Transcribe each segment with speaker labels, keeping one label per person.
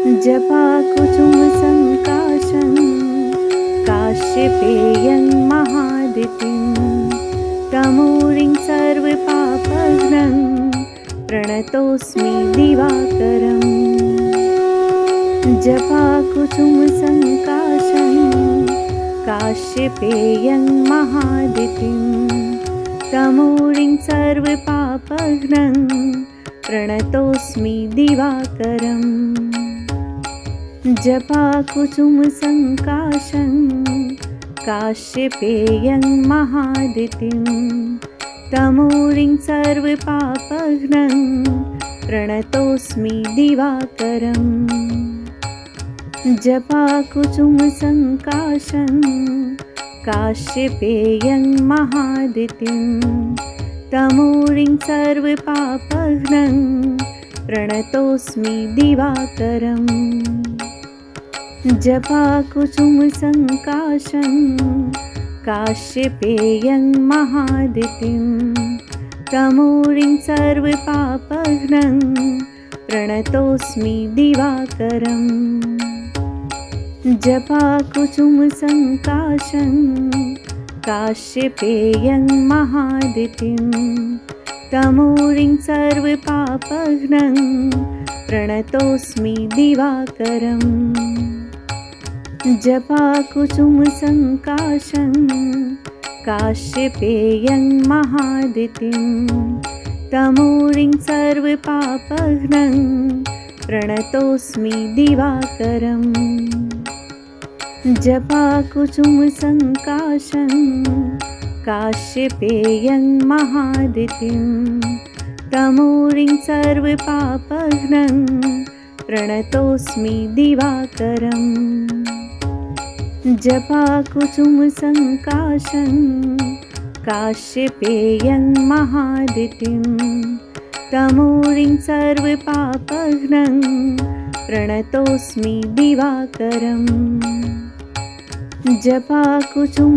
Speaker 1: जपाकुसुमसङ्काशं काश्यपेयं महादितिं तमूरिं सर्वपापघ्नं प्रणतोऽस्मि दिवाकरम्। जपाकुसुमसङ्काशं काश्यपेयं महादितिं तमूरिं सर्वपापघ्नं प्रणतोऽस्मि दिवाकरम्। जपाकुसुमसङ्काशं काश्यपेयं महादितिं तमूरिं सर्वपापघ्नं प्रणतोऽस्मि दिवाकरम्। जपाकुसुमसङ्काशं काश्यपेयं महादितिं तमूरिं सर्वपापघ्नं प्रणतोऽस्मि दिवाकरम्। जपाकुसुमसङ्काशं काश्यपेयं महादितिं तमूरिं सर्वपापघ्नं प्रणतोऽस्मि दिवाकरम्। जपाकुसुमसङ्काशं काश्यपेयं महादितिं तमूरिं सर्वपापघ्नं प्रणतोऽस्मि दिवाकरम्। जपाकुसुमसङ्काशं काश्यपेयं महादितिं तमूरिं सर्वपापघ्नं प्रणतोऽस्मि दिवाकरम्। जपाकुसुमसङ्काशं काश्यपेयं महादितिं तमूरिं सर्वपापघ्नं प्रणतोऽस्मि दिवाकरम्। जपाकुसुमसङ्काशं काश्यपेयं महादितिं तमूरिं सर्वपापघ्नं प्रणतोऽस्मि दिवाकरम्। जपाकुसुमसङ्काशं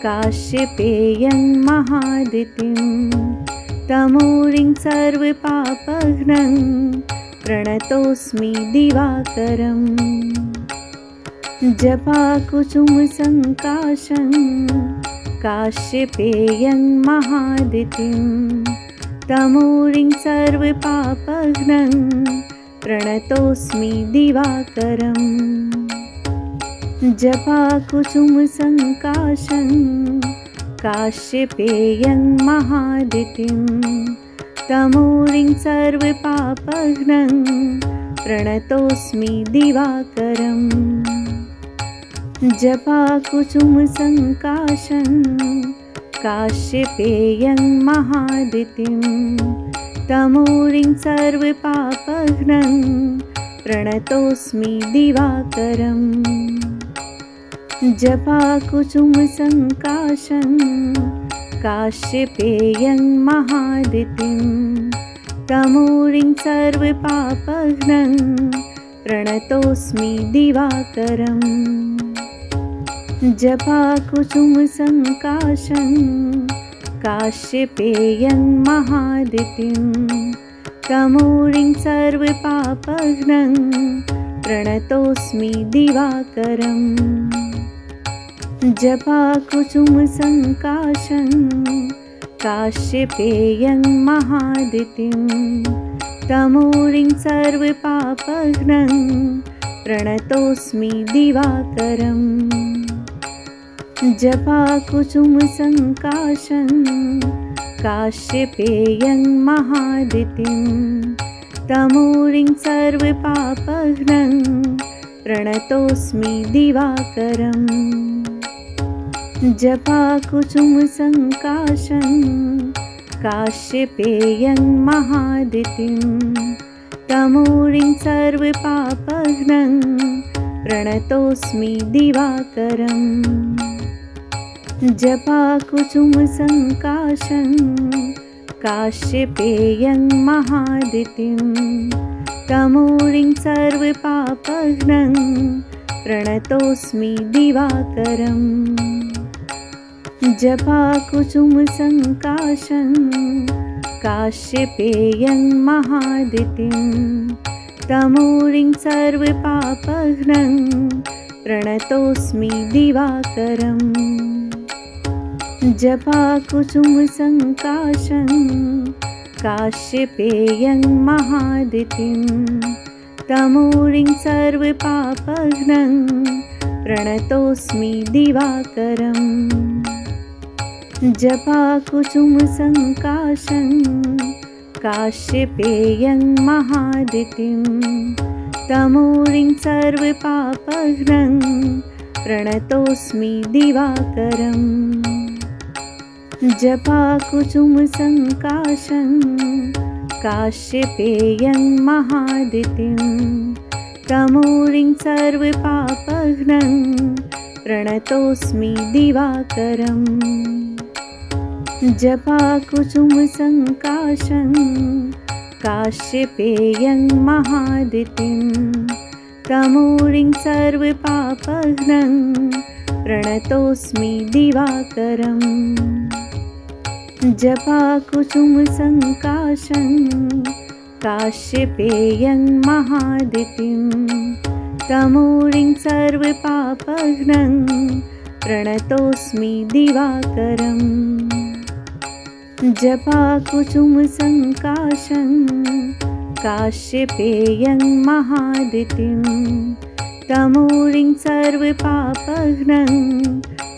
Speaker 1: काश्यपेयं महादितिं तमूरिं सर्वपापघ्नं प्रणतोऽस्मि दिवाकरम्। जपाकुसुमसङ्काशं काश्यपेयं महादितिं तमूरिं सर्वपापघ्नं प्रणतोऽस्मि दिवाकरम्। जपाकुसुमसङ्काशं काश्यपेयं महादितिं तमूरिं सर्वपापघ्नं प्रणतोऽस्मि दिवाकरम्। जपाकुसुमसङ्काशं काश्यपेयं महादितिं तमूरिं सर्वपापघ्नं प्रणतोऽस्मि दिवाकरम्। जपाकुसुमसङ्काशं काश्यपेयं महादितिं तमूरिं सर्वपापघ्नं प्रणतोऽस्मि दिवाकरम्। जपाकुसुमसङ्काशं काश्यपेयं महादितिं तमूरिं सर्वपापघ्नं प्रणतोऽस्मि दिवाकरम्। जपाकुसुमसङ्काशं काश्यपेयं महादितिं तमूरिं सर्वपापघ्नं प्रणतोऽस्मि दिवाकरम्। जपाकुसुमसङ्काशं काश्यपेयं महादितिं तमूरिं सर्वपापघ्नं प्रणतोऽस्मि दिवाकरम्। जपाकुसुमसङ्काशं काश्यपेयं महादितिं तमूरिं सर्वपापघ्नं प्रणतोऽस्मि दिवाकरम्। जपाकुसुमसङ्काशं काश्यपेयं महादितिं तमूरिं सर्वपापघ्नं प्रणतोऽस्मि दिवाकरम्। जपाकुसुमसङ्काशं काश्यपेयं महादितिं तमूरिं सर्वपापघ्नं प्रणतोऽस्मि दिवाकरम् जपाकुसुमसङ्काशं काश्यपेयं महादितिं तमूरिं सर्वपापघ्नं प्रणतोऽस्मि दिवाकरम् जपाकुसुमसङ्काशं काश्यपेयं महादितिं तमूरिं सर्वपापघ्नं प्रणतोऽस्मि दिवाकरम् जपाकुसुमसङ्काशं काश्यपेयं महादितिं तमूरिं सर्वपापघ्नं प्रणतोऽस्मि दिवाकरम् जपाकुसुमसङ्काशं काश्यपेयं महादितिं तमूरिं सर्वपापघ्नं प्रणतोऽस्मि दिवाकरम् जपाकुसुमसङ्काशं काश्यपेयं महादितिं तमूरिं सर्वपापघ्नं प्रणतोऽस्मि दिवाकरम् जपाकुसुमसङ्काशं काश्यपेयं महादितिं तमूरिं सर्वपापघ्नं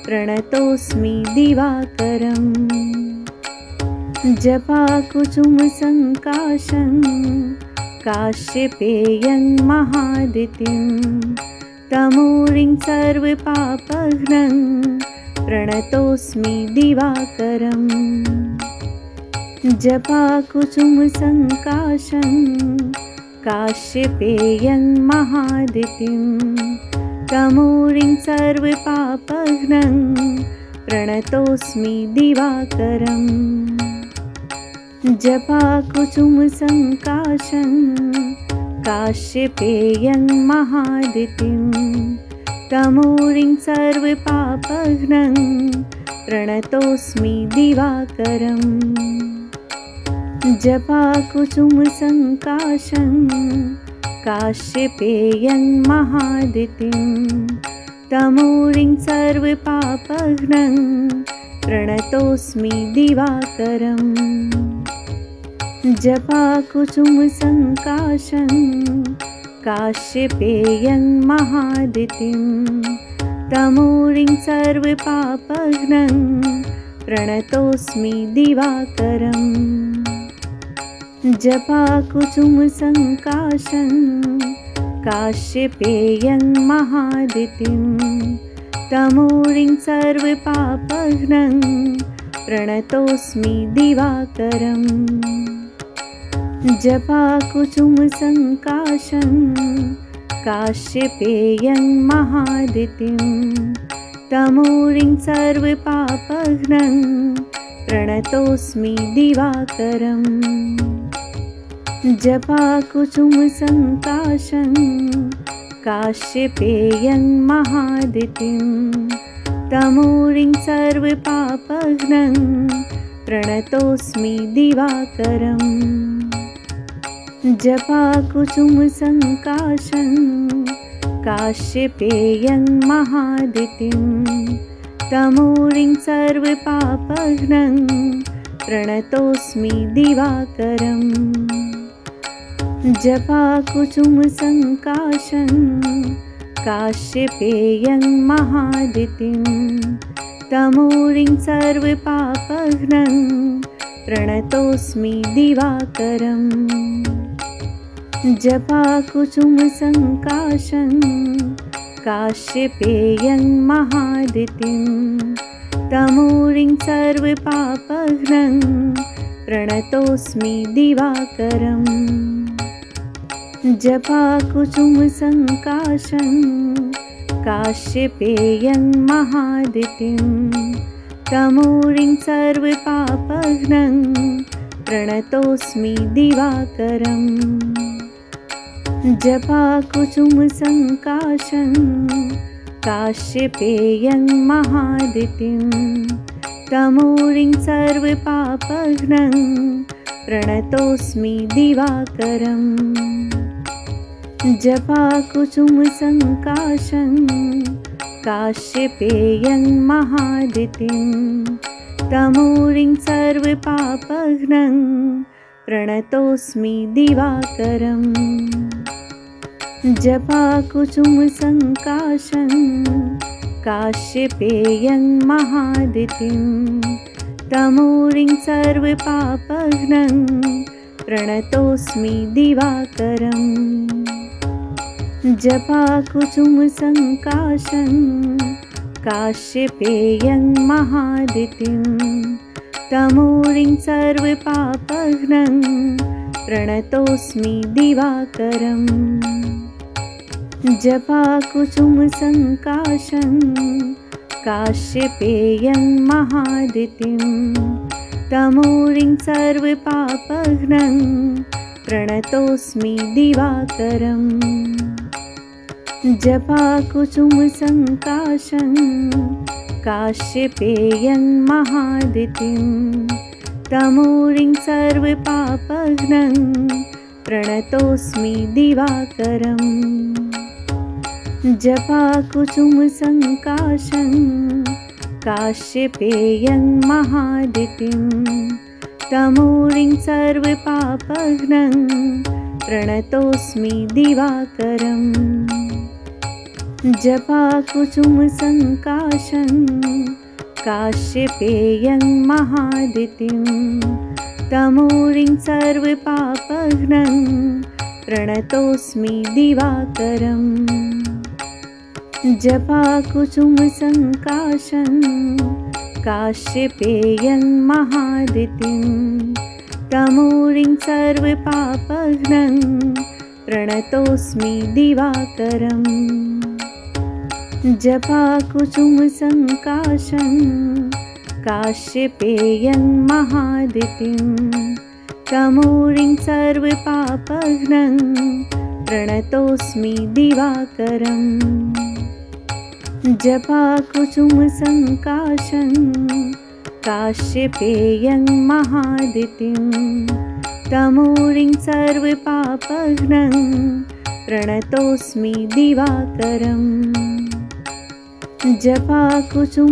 Speaker 1: प्रणतोऽस्मि दिवाकरम् जपाकुसुमसङ्काशं काश्यपेयं महादितिं तमूरिं सर्वपापघ्नं प्रणतोऽस्मि दिवाकरम् जपाकुसुमसङ्काशं काश्यपेयं महादितिं तमूरिं सर्वपापघ्नं प्रणतोऽस्मि दिवाकरम् जपाकुसुमसङ्काशं काश्यपेयं महादितिं तमूरिं सर्वपापघ्नं प्रणतोऽस्मि दिवाकरम् जपाकुसुमसङ्काशं काश्यपेयं महादितिं तमूरिं सर्वपापघ्नं प्रणतोऽस्मि दिवाकरम् जपाकुसुमसङ्काशं काश्यपेयं महादितिं तमूरिं सर्वपापघ्नं प्रणतोऽस्मि दिवाकरम् जपाकुसुमसङ्काशं काश्यपेयं महादितिं तमूरिं सर्वपापघ्नं प्रणतोऽस्मि दिवाकरम् जपाकुसुमसङ्काशं काश्यपेयं महादितिं तमूरिं सर्वपापघ्नं प्रणतोऽस्मि दिवाकरम् जपाकुसुमसङ्काशं काश्यपेयं महादितिं तमूरिं सर्वपापघ्नं प्रणतोऽस्मि दिवाकरम् जपाकुसुमसङ्काशं काश्यपेयं महादितिं तमूरिं सर्वपापघ्नं प्रणतोऽस्मि दिवाकरम् जपाकुसुमसङ्काशं काश्यपेयं महादितिं तमूरिं सर्वपापघ्नं प्रणतोऽस्मि दिवाकरम् जपाकुसुमसङ्काशं काश्यपेयं महादितिं तमूरिं सर्वपापघ्नं प्रणतोऽस्मि दिवाकरम् जपाकुसुमसङ्काशं काश्यपेयं महादितिं तमूरिं सर्वपापघ्नं प्रणतोऽस्मि दिवाकरम् जपाकुसुमसङ्काशं काश्यपेयं महादितिं तमूरिं सर्वपापघ्नं प्रणतोऽस्मि दिवाकरम्। जपाकुसुमसङ्काशं काश्यपेयं महादितिं तमूरिं सर्वपापघ्नं प्रणतोऽस्मि दिवाकरम्। जपाकुसुमसङ्काशं काश्यपेयं महादितिं तमूरिं सर्वपापघ्नं प्रणतोऽस्मि दिवाकरम्। जपाकुसुमसङ्काशं काश्यपेयं महादितिं तमूरिं सर्वपापघ्नं प्रणतोऽस्मि दिवाकरम्। जपाकुसुमसङ्काशं काश्यपेयं महादितिं तमूरिं सर्वपापघ्नं प्रणतोऽस्मि दिवाकरम्। जपाकुसुमसङ्काशं काश्यपेयं महादितिं तमूरिं सर्वपापघ्नं प्रणतोऽस्मि दिवाकरम्। जपाकुसुमसङ्काशं काश्यपेयं महादितिं तमूरिं सर्वपापघ्नं प्रणतोऽस्मि दिवाकरम्। जपाकुसुमसङ्काशं काश्यपेयं महादितिं तमूरिं सर्वपापघ्नं प्रणतोऽस्मि दिवाकरम्। जपाकुसुमसङ्काशं काश्यपेयं महादितिं तमूरिं सर्वपापघ्नं प्रणतोऽस्मि दिवाकरम्। जपाकुसुमसङ्काशं काश्यपेयं महादितिं तमूरिं सर्वपापघ्नं प्रणतोऽस्मि दिवाकरम्। जपाकुसुमसङ्काशं काश्यपेयं महादितिं तमूरिं सर्वपापघ्नं प्रणतोऽस्मि दिवाकरम्। जपाकुसुमसङ्काशं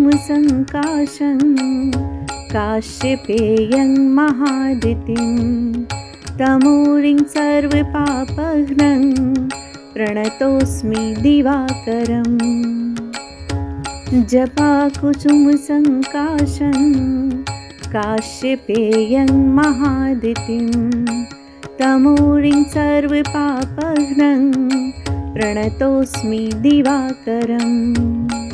Speaker 1: काश्यपेयं महादितिं तमूरिं सर्वपापघ्नं प्रणतोऽस्मि दिवाकरम्। जपाकुसुमसङ्काशं काश्यपेयं महादितिं तमूरिं सर्वपापघ्नं प्रणतोऽस्मि दिवाकरम्।